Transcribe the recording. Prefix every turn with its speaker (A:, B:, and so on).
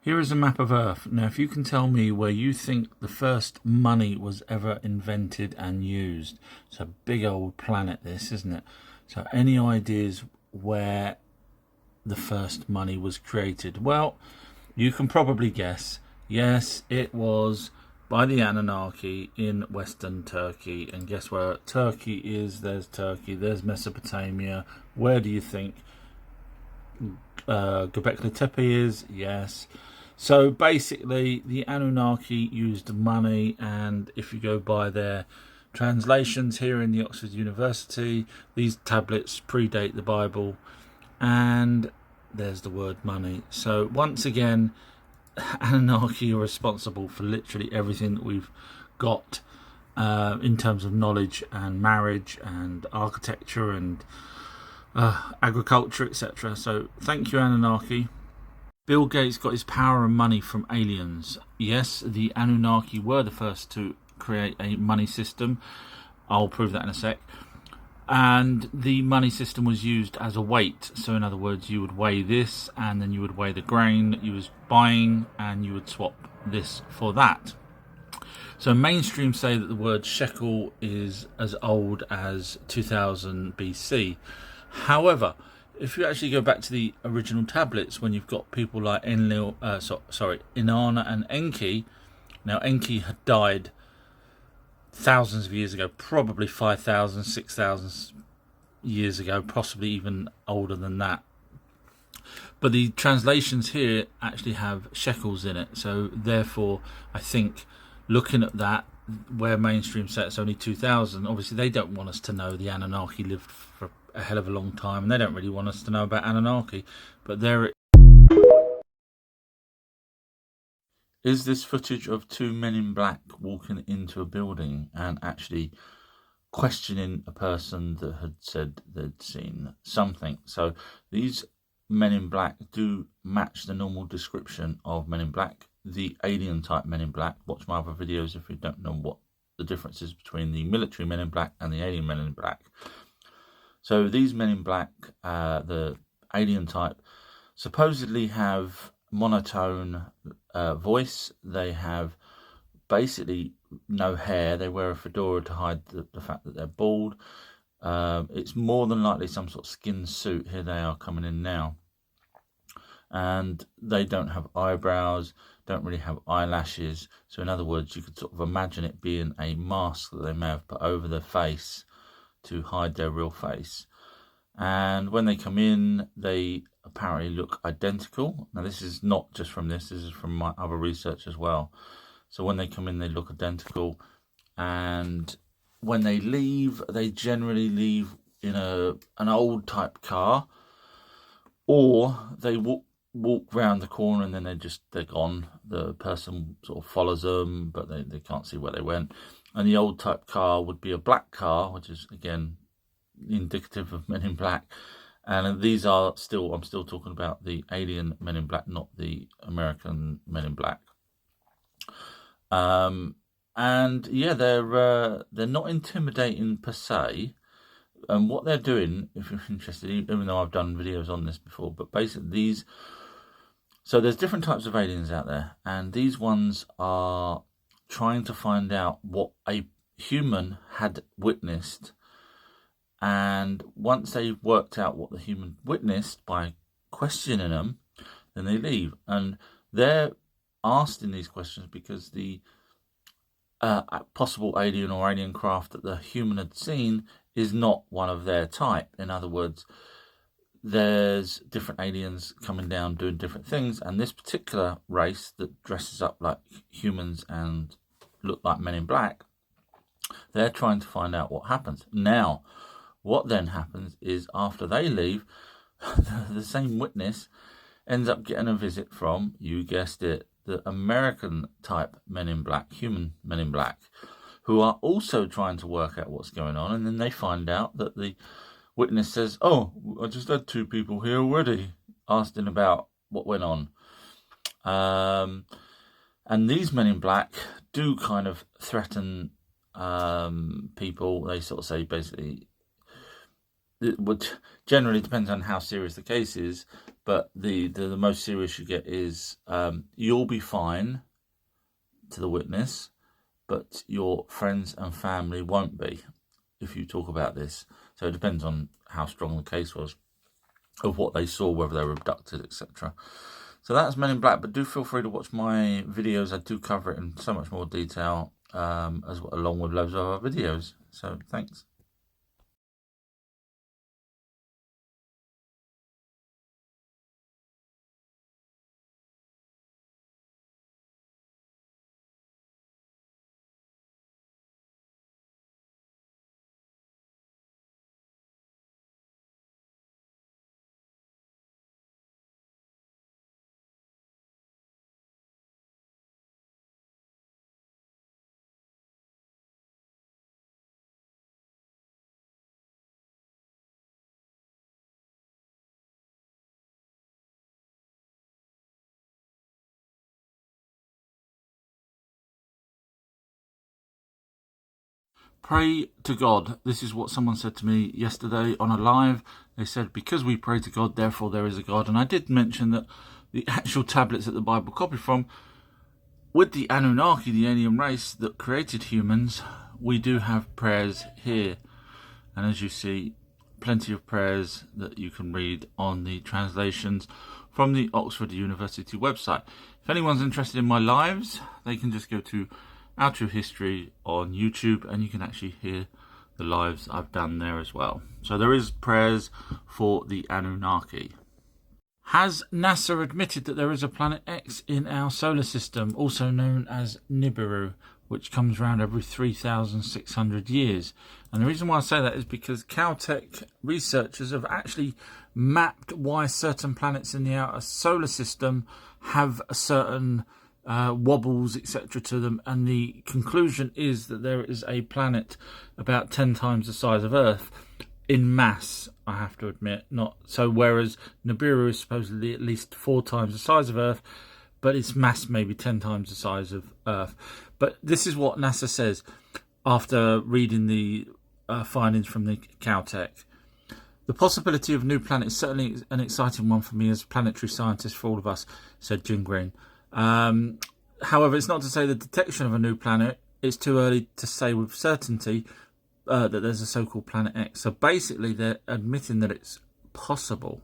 A: Here is a map of Earth. Now, if you can tell me where you think the first money was ever invented and used. It's a big old planet, this, isn't it? So any ideas where the first money was created? Well, you can probably guess. Yes, it was by the Anunnaki in Western Turkey. And guess where Turkey is? There's Turkey, there's Mesopotamia. Where do you think Göbekli Tepe is? Yes. So basically, the Anunnaki used money, and if you go by their translations here in the Oxford University, these tablets predate the Bible, and there's the word money. So once again, Anunnaki are responsible for literally everything that we've got in terms of knowledge and marriage and architecture and agriculture, etc. So thank you, Anunnaki. Bill Gates got his power and money from aliens. Yes, the Anunnaki were the first to create a money system. I'll prove that in a sec. And the money system was used as a weight. So in other words, you would weigh this, and then you would weigh the grain that you was buying, and you would swap this for that. So mainstream say that the word shekel is as old as 2000 BC. However, if you actually go back to the original tablets, when you've got people like Inanna and Enki, now Enki had died thousands of years ago, probably 5,000, 6,000 years ago, possibly even older than that. But the translations here actually have shekels in it, so therefore I think looking at that, where mainstream say it's only 2,000, obviously they don't want us to know the Anunnaki lived for a hell of a long time, and they don't really want us to know about Anunnaki. But there it is. This footage of two men in black walking into a building and actually questioning a person that had said they'd seen something. So these men in black do match the normal description of men in black, the alien type men in black. Watch my other videos if you don't know what the difference is between the military men in black and the alien men in black. So these men in black, the alien type, supposedly have monotone voice. They have basically no hair. They wear a fedora to hide the fact that they're bald. It's more than likely some sort of skin suit. Here they are coming in now. And they don't have eyebrows, don't really have eyelashes. So in other words, you could sort of imagine it being a mask that they may have put over their face to hide their real face. And when they come in, they apparently look identical. Now this is not just from this is from my other research as well. So when they come in, they look identical, and when they leave, they generally leave in an old type car, or they walk round the corner and then they're gone. The person sort of follows them, but they can't see where they went. And the old type car would be a black car, which is again indicative of Men in Black. And these are still, I'm still talking about the alien Men in Black, not the American Men in Black. And yeah, they're not intimidating per se. And what they're doing, if you're interested, even though I've done videos on this before, but basically so there's different types of aliens out there, and these ones are trying to find out what a human had witnessed. And once they've worked out what the human witnessed by questioning them, then they leave. And they're asking these questions because the possible alien or alien craft that the human had seen is not one of their type. In other words, there's different aliens coming down doing different things, and this particular race that dresses up like humans and look like Men in Black, they're trying to find out what happens. Now, what then happens is after they leave, the same witness ends up getting a visit from, you guessed it, the American type Men in Black, human Men in Black, who are also trying to work out what's going on. And then they find out that the witness says, "Oh, I just had two people here already asking about what went on." And these Men in Black do kind of threaten people. They sort of say basically, it would generally depends on how serious the case is, but the most serious you get is you'll be fine to the witness, but your friends and family won't be if you talk about this. So it depends on how strong the case was, of what they saw, whether they were abducted, etc. So that's Men in Black, but do feel free to watch my videos. I do cover it in so much more detail, along with loads of other videos. So thanks. Pray to God. This is what someone said to me yesterday on a live. They said, because we pray to God, therefore there is a God. And I did mention that the actual tablets that the Bible copied from, with the Anunnaki, the alien race that created humans, we do have prayers here. And as you see, plenty of prayers that you can read on the translations from the Oxford University website. If anyone's interested in my lives, they can just go to Our True History on YouTube, and you can actually hear the lives I've done there as well. So there is prayers for the Anunnaki. Has NASA admitted that there is a planet X in our solar system, also known as Nibiru, which comes around every 3,600 years? And the reason why I say that is because Caltech researchers have actually mapped why certain planets in the outer solar system have a certain wobbles, etc. to them, and the conclusion is that there is a planet about 10 times the size of Earth in mass, I have to admit. Not so, whereas Nibiru is supposedly at least 4 times the size of Earth, but its mass maybe 10 times the size of Earth. But this is what NASA says after reading the findings from the Caltech. The possibility of a new planet is certainly an exciting one for me as a planetary scientist, for all of us, said Jim Green. However, it's not to say the detection of a new planet. It's too early to say with certainty that there's a so-called Planet X. So basically, they're admitting that it's possible.